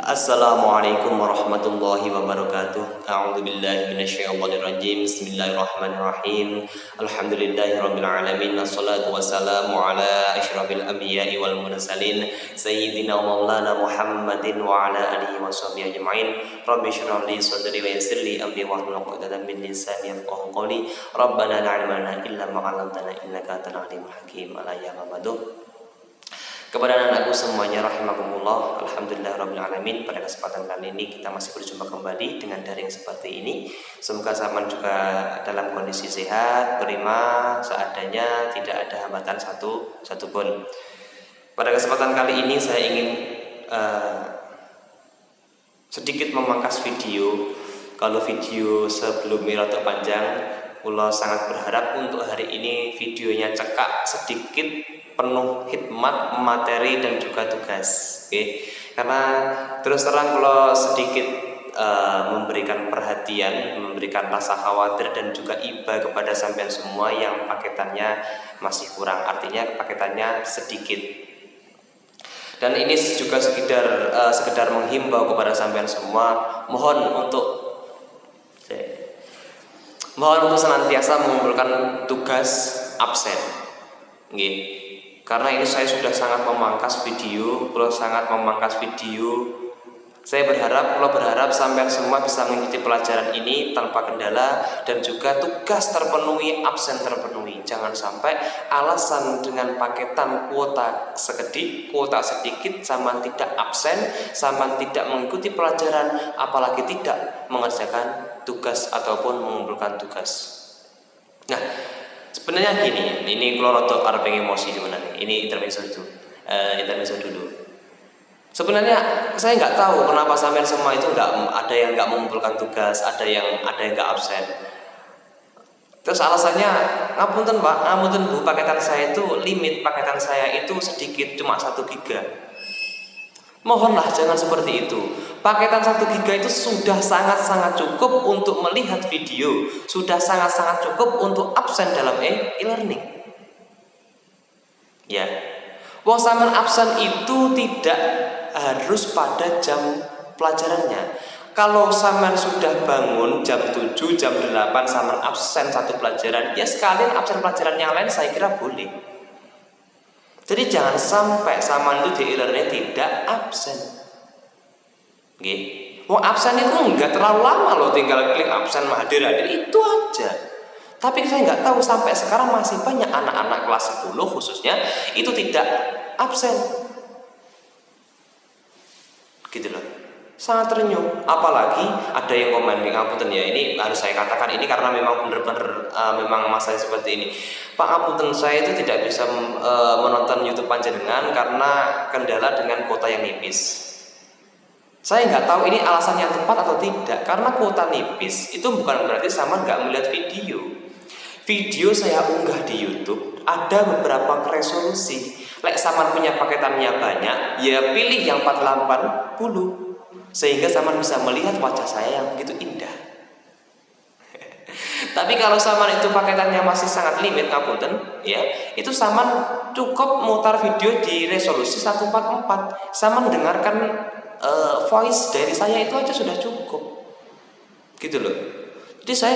Assalamualaikum warahmatullahi wabarakatuh. A'udzu billahi minasyaitonir rajim. Bismillahirrahmanirrahim. Alhamdulillahirabbil alamin. Wassalatu wassalamu ala asyrafil anbiya'i wal mursalin sayyidina maulana Muhammadin wa ala alihi washabihi ajmain. Rabbi shrah li sadri wa yassir li amri wahlul 'uqdatam min lisani yafqahu qawli. Rabbana la ilma lana illa ma 'allamtana innaka antal alimul hakim. Alayyamabaduh. Kepada anak-anakku semuanya rahimakumullah, alhamdulillahirabbil alamin. Pada kesempatan kali ini kita masih berjumpa kembali dengan daring seperti ini. Semoga zaman juga dalam kondisi sehat, prima, seadanya, tidak ada hambatan satupun. Pada kesempatan kali ini saya ingin sedikit memangkas video. Kalau video sebelumnya rada panjang, kula sangat berharap untuk hari ini videonya cekak sedikit, penuh hikmat, materi dan juga tugas. Oke. Karena terus terang kula sedikit memberikan perhatian, memberikan rasa khawatir dan juga iba kepada sampean semua yang paketannya masih kurang, artinya paketannya sedikit. Dan ini juga sekedar menghimbau kepada sampean semua, mohon untuk senantiasa mengumpulkan tugas absen. Nggih. Karena ini saya sudah sangat memangkas video, Saya berharap sampean semua bisa mengikuti pelajaran ini tanpa kendala dan juga tugas terpenuhi, absen terpenuhi. Jangan sampai alasan dengan paketan kuota sedikit sama tidak absen, sama tidak mengikuti pelajaran, apalagi tidak mengerjakan tugas ataupun mengumpulkan tugas. Nah, sebenarnya gini, ini kalau rotok arep emosi sebenarnya. Ini intermezzo dulu. Sebenarnya saya nggak tahu kenapa sampean semua itu ada yang nggak mengumpulkan tugas, ada yang nggak absen. Terus alasannya, ngapunten Pak, ngapunten Bu, paketan saya itu limit, paketan saya itu sedikit, cuma 1 giga. Mohonlah jangan seperti itu. Paketan 1 giga itu sudah sangat-sangat cukup untuk melihat video, sudah sangat-sangat cukup untuk absen dalam e-learning. Ya. Wong sampean absen itu tidak harus pada jam pelajarannya. Kalau sampean sudah bangun jam 7, jam 8 sampean absen satu pelajaran, ya sekalian absen pelajaran yang lain saya kira boleh. Jadi jangan sampai sampean itu di e-learning tidak absen. Nggih. Wong absen itu enggak terlalu lama loh, tinggal klik absen hadir itu aja. Tapi saya nggak tahu sampai sekarang masih banyak anak-anak kelas 10 khususnya itu tidak absen. Gitu loh. Sangat terenyuh. Apalagi ada yang komen, ngapunten ya, ini harus saya katakan ini karena memang benar-benar memang masalah seperti ini. Pak, ngapunten, saya itu tidak bisa menonton YouTube panjenengan karena kendala dengan kuota yang nipis. Saya nggak tahu ini alasan yang tepat atau tidak, karena kuota nipis itu bukan berarti sama nggak melihat video. Video saya unggah di YouTube ada beberapa resolusi. Lek saman punya paketannya banyak, ya pilih yang 480 sehingga saman bisa melihat wajah saya yang begitu indah. Tapi kalau saman itu paketannya masih sangat limit, ngapunten, ya, itu saman cukup mutar video di resolusi 144. Saman dengarkan voice dari saya itu aja sudah cukup. Gitu loh. Jadi saya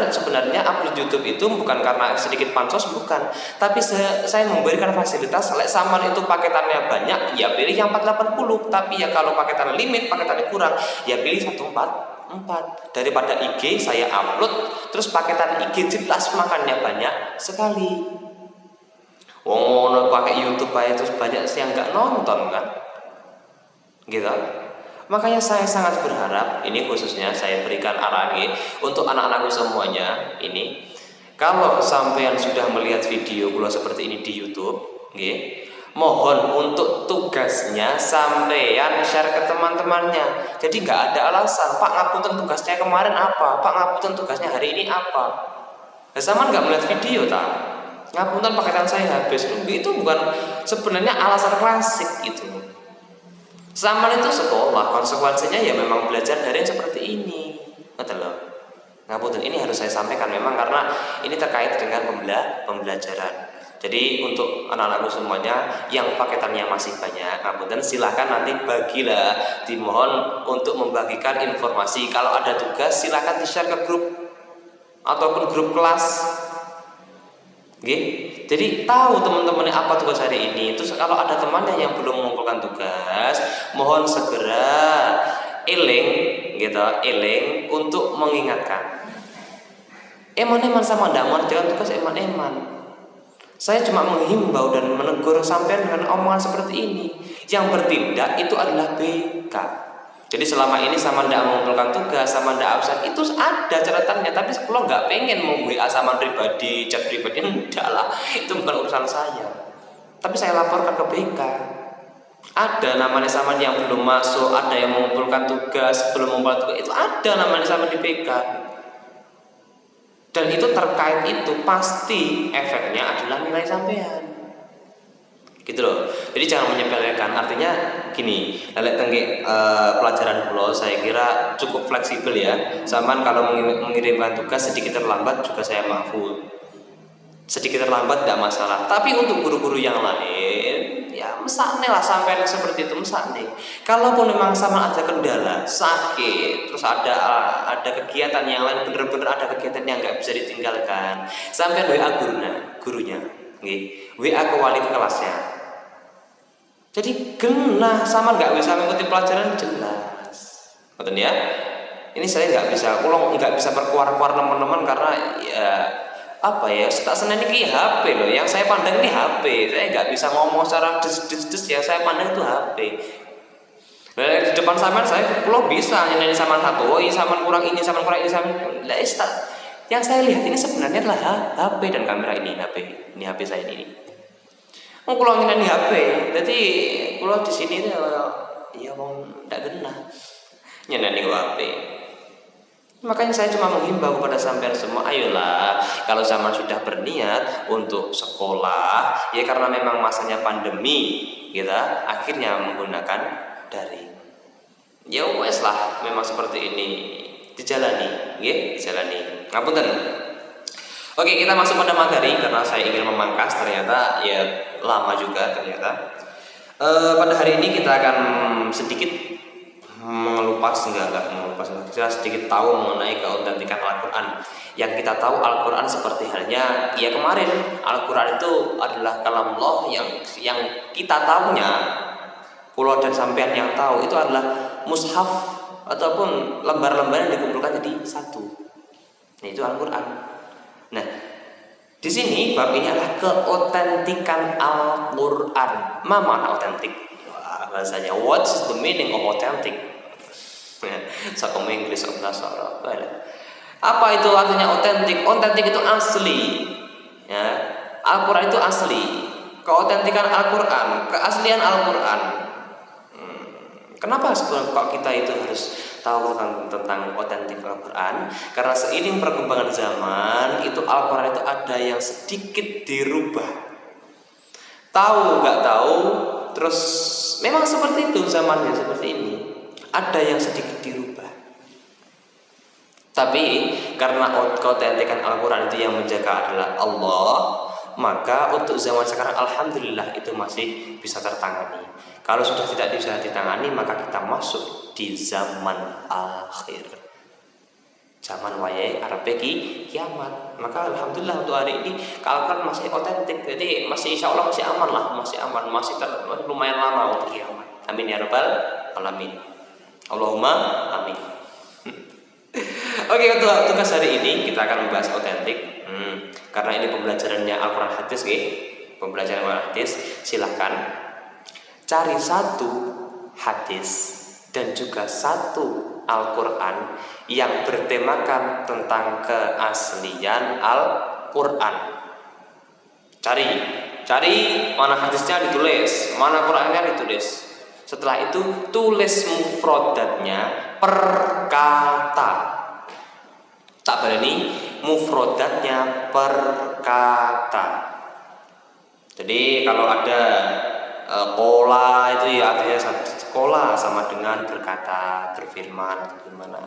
sebenarnya upload YouTube itu bukan karena sedikit pansos, bukan. Tapi saya memberikan fasilitas, lek saman itu paketannya banyak, ya pilih yang 480. Tapi ya kalau paketan limit, paketannya kurang, ya pilih 144. Daripada IG saya upload, terus paketan IG jelas makannya banyak sekali. Wong pakai YouTube aja terus banyak yang nggak nonton kan, gitu. Makanya saya sangat berharap, ini khususnya saya berikan arahan untuk anak-anakku semuanya ini, kalau sampean sudah melihat video kula seperti ini di YouTube, mohon untuk tugasnya sampean share ke teman-temannya. Jadi nggak ada alasan, Pak ngapunten tugasnya kemarin apa, Pak ngapunten tugasnya hari ini apa. Nah, sama nggak melihat video tak? Ngapunten paketan saya habis, itu bukan sebenarnya alasan klasik itu. Zaman itu sekolah, konsekuensinya ya memang belajar daring seperti ini. Betul loh. Ngapunten, ini harus saya sampaikan memang karena ini terkait dengan pembelajaran. Jadi untuk anak-anakku semuanya yang paketannya masih banyak, ngapunten, silahkan nanti bagilah, dimohon untuk membagikan informasi. Kalau ada tugas silahkan di-share ke grup ataupun grup kelas. Oke. Jadi tahu teman-teman apa tugas hari ini. Terus kalau ada temannya yang belum mengumpulkan tugas, mohon segera eling gitu, eling untuk mengingatkan. Eman-eman sama ndak mengerjakan tugas, eman-eman. Saya cuma menghimbau dan menegur sampean dengan omongan seperti ini. Yang bertindak itu adalah BK. Jadi selama ini sama ndak mengumpulkan tugas, sama ndak absen, itu ada catatannya. Tapi kalau nggak pengen mau WA sama pribadi, chat pribadi, enggak lah. Itu bukan urusan saya. Tapi saya laporkan ke BK. Ada namanya sama yang belum masuk, ada yang mengumpulkan tugas, belum mengumpulkan tugas, itu ada namanya sama di BK. Dan itu terkait itu pasti efeknya adalah nilai sampean. Gitu loh. Jadi jangan menyepelekan. Artinya gini, lelek tengge pelajaran pulau saya kira cukup fleksibel ya. Saman kalau mengirimkan tugas sedikit terlambat juga saya maafkan. Sedikit terlambat tidak masalah. Tapi untuk guru-guru yang lain, ya mesakne lah sampai seperti itu, mesakne. Kalaupun memang sama ada kendala, sakit, terus ada kegiatan yang lain, bener-bener ada kegiatan yang nggak bisa ditinggalkan, sampai WA gurunya, WA ke wali kelasnya. Jadi genah sama nggak bisa mengikuti pelajaran jelas, betul ya? Ini saya nggak bisa, kalau nggak bisa berkuar-kuar teman-teman karena ya apa ya, tak seneng ini HP loh, yang saya pandang ini HP, saya nggak bisa ngomong secara des yang saya pandang itu HP. Nah, di depan saman saya kalau bisa nyanyi saman satu, oh ini saman kurang ini, saman kurang ini, saman lah yang saya lihat ini sebenarnya adalah HP dan kamera ini HP saya ini. Mau kalau nyanyi HP, jadi kalau di sini ya mau nggak genah nyanyi HP. Makanya saya cuma menghimbau kepada sampean semua, ayolah kalau zaman sudah berniat untuk sekolah, ya karena memang masanya pandemi, kita akhirnya menggunakan daring. Ya wes lah, memang seperti ini dijalani, ya dijalani. Ngapunten. Oke, kita masuk pada materi karena saya ingin memangkas, ternyata ya lama juga ternyata. Pada hari ini kita akan sedikit mengelupas kita sedikit tahu mengenai keautentikan Al-Quran. Yang kita tahu Al-Quran seperti halnya ya kemarin, Al-Quran itu adalah kalam Allah yang kita tahunya, pulau dan sampean yang tahu itu adalah mushaf ataupun lembar-lembar yang dikumpulkan jadi satu. Nah, itu Al-Quran. Nah, di sini bab ini adalah keautentikan Al-Quran. Apa makna autentik? Bahasanya, what is the meaning of authentic? Sakom Inggris Nasara. Apa itu artinya otentik? Otentik itu asli. Ya, Al-Quran itu asli. Keautentikan Al-Quran, keaslian Al-Quran. Kenapa kok kita itu harus tahu tentang otentik Al-Quran? Karena seiring perkembangan zaman itu Al-Quran itu ada yang sedikit dirubah. Tahu nggak tahu, terus memang seperti itu zamannya seperti ini. Ada yang sedikit dirubah. Tapi karena keautentikan Al-Quran itu yang menjaga adalah Allah, maka untuk zaman sekarang alhamdulillah itu masih bisa tertangani. Kalau sudah tidak bisa ditangani, maka kita masuk di zaman akhir. Zaman wayai arepe kiamat. Maka alhamdulillah untuk hari ini Al-Quran masih otentik. Jadi masih insya Allah masih aman lah, masih aman, masih lumayan lama untuk kiamat. Amin ya rabbal alamin. Allahumma amin. Oke, untuk tugas hari ini kita akan membahas otentik. Karena ini pembelajarannya Al-Quran hadis, pembelajaran Al-Quran hadis, silahkan cari satu hadis dan juga satu Al-Quran yang bertemakan tentang keaslian Al-Quran. Cari mana hadisnya ditulis, mana Qurannya ditulis. Setelah itu tulis mufrodatnya per kata. Tak berani mufrodatnya per kata. Jadi kalau ada kola itu ya artinya sekolah sama dengan berkata, berfirman atau gimana.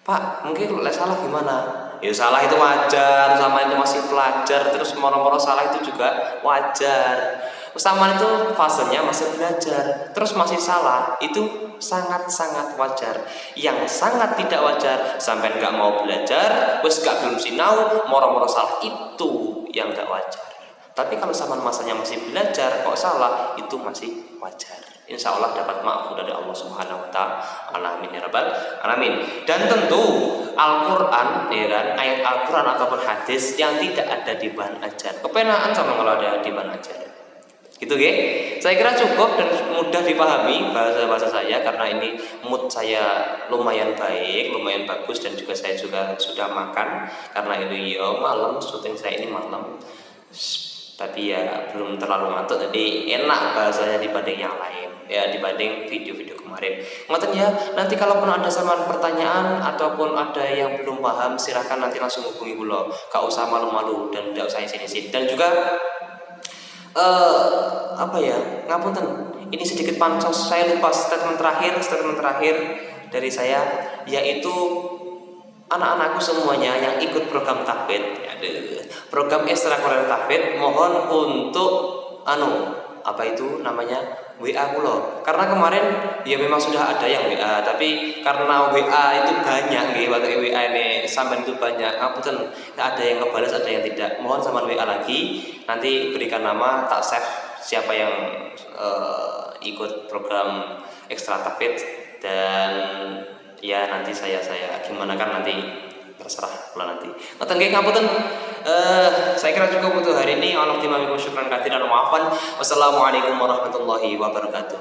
Pak, mungkin kalau salah gimana? Ya salah itu wajar, sama itu masih pelajar, terus moro-moro salah itu juga wajar. Sama itu fasenya masih belajar, terus masih salah itu sangat-sangat wajar. Yang sangat tidak wajar sampai nggak mau belajar, wes gak belum sinau, moro-moro salah itu yang nggak wajar. Tapi kalau sama masanya masih belajar kok salah, itu masih wajar. Insya Allah dapat maaf dari Allah Subhanahu Wa Taala. Amin ya rabbal alamin. Dan tentu Al-Quran, ya kan, ayat Al-Quran ataupun hadis yang tidak ada di bahan ajar. Kepenaan sama kalau ada di bahan ajar. Gitu ya. Saya kira cukup dan mudah dipahami bahasa saya karena ini mood saya lumayan baik, lumayan bagus dan juga saya juga sudah makan karena ini ya malam, syuting saya ini malam. Tapi ya belum terlalu ngantuk, jadi enak bahasanya dibanding yang lain ya, dibanding video-video kemarin. Ngoten ya, nanti kalaupun ada samaan pertanyaan ataupun ada yang belum paham, silahkan nanti langsung hubungi kula, gak usah malu-malu dan tidak usah sini-sini. Dan juga apa ya, ngapunten, ini sedikit pansos, saya lupa statement terakhir dari saya, yaitu anak-anakku semuanya yang ikut program tahfidz, program ekstrakurikuler tahfidz, mohon untuk apa itu namanya, WA kula. Karena kemarin ya memang sudah ada yang WA, tapi karena WA itu banyak nggih, waktu WA ini sampean itu banyak, ngapunten, ada yang ngebalas, ada yang tidak. Mohon sampean WA lagi, nanti berikan nama, tak save siapa yang ikut program ekstra tahfidz, dan ya nanti saya gimana kan nanti terserah pula nanti. Ngoten nggih, ngapunten. Saya kira cukup untuk hari ini. Allah timamikum syukran katsiran wa afwan. Wassalamualaikum warahmatullahi wabarakatuh.